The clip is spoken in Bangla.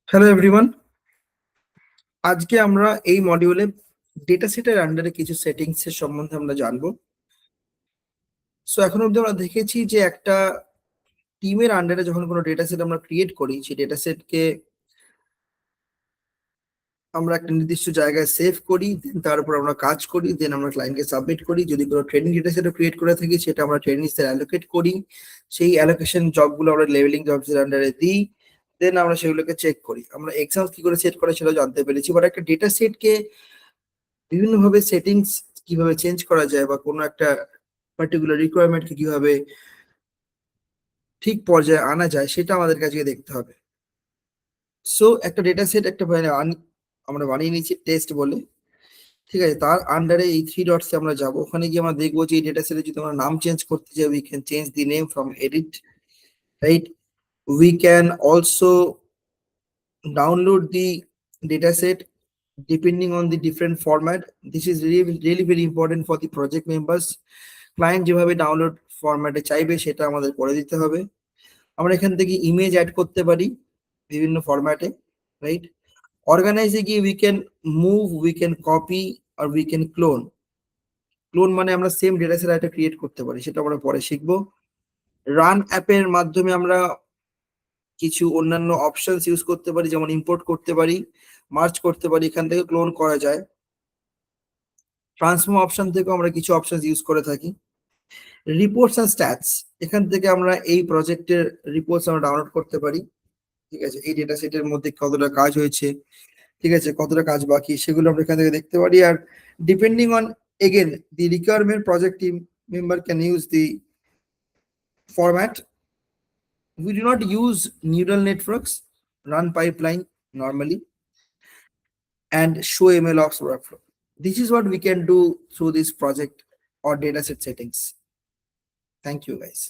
হ্যালো এভরিওয়ান, আজকে আমরা এই মডিউলে ডেটা সেটের আন্ডারে কিছু সেটিংস এর সম্বন্ধে আমরা জানবো। সো এখন অবধি আমরা দেখেছি যে একটা টিমের আন্ডারে যখন কোনো ডেটা সেট আমরা ক্রিয়েট করি, সেই ডেটা সেটকে আমরা একটা নির্দিষ্ট জায়গায় সেভ করি, দেন তার উপর আমরা কাজ করি, দেন আমরা ক্লায়েন্টকে সাবমিট করি। যদি কোনো ট্রেনিং ডেটা সেটও ক্রিয়েট করে থাকি, সেটা আমরা ট্রেনিংসদের অ্যালোকেট করি। সেই অ্যালোকেশন জবগুলো আমরা লেভেলিং জবসের আন্ডারে দিই, দেন আমরা সেগুলোকে চেক করি। আমরা এক্সাম কি করে সেট করে সেটা জানতে পেরেছি। বাট একটা ডেটা সেটকে বিভিন্নভাবে সেটিংস কিভাবে চেঞ্জ করা যায় বা কোনো একটা পার্টিকুলার রিকোয়ারমেন্টকে কিভাবে ঠিক পর্যায়ে আনা যায়, সেটা আমাদের কাছে দেখতে হবে। সো একটা ডেটা সেট আমরা বানিয়ে নিয়েছি টেস্ট বলে, ঠিক আছে। তার আন্ডারে এই থ্রি ডটস আমরা যাব, ওখানে গিয়ে আমরা দেখবো যে এই ডেটা সেটে যদি আমরা নাম চেঞ্জ করতে চাই, we can change the name from edit, right. We can also download the dataset depending on the different format. This is really very important for the project members. Client যেভাবে ডাউনলোড ফরম্যাটে চাইবে সেটা আমাদের করে দিতে হবে। আমরা এখান থেকে ইমেজ অ্যাড করতে পারি বিভিন্ন ফরম্যাটে, রাইট। অর্গানাইজে গিয়ে we can move, we can copy আর উই ক্যান ক্লোন। ক্লোন মানে আমরা সেম ডেটা সেট একটা ক্রিয়েট করতে পারি, সেটা আমরা পরে শিখবো। রান অ্যাপের মাধ্যমে আমরা কিছু অন্যান্য অপশনস ইউজ করতে পারি, যেমন ইম্পোর্ট করতে পারি, মার্জ করতে পারি, এখান থেকে ক্লোন করা যায়। ট্রান্সফর্ম অপশন থেকে আমরা কিছু অপশন ইউজ করে থাকি। রিপোর্টস এন্ড স্ট্যাটস, এখান থেকে আমরা এই প্রজেক্টের রিপোর্টস আমরা ডাউনলোড করতে পারি, ঠিক আছে। এই ডেটা সেটের মধ্যে কতটা কাজ হয়েছে, ঠিক আছে, কতটা কাজ বাকি, সেগুলো আমরা এখান থেকে দেখতে পারি। আর depending on again the requirement, project team member can use the format. We do not use neural networks, run pipeline normally, and show MLOps workflow. This is what we can do through this project or dataset settings. Thank you, guys.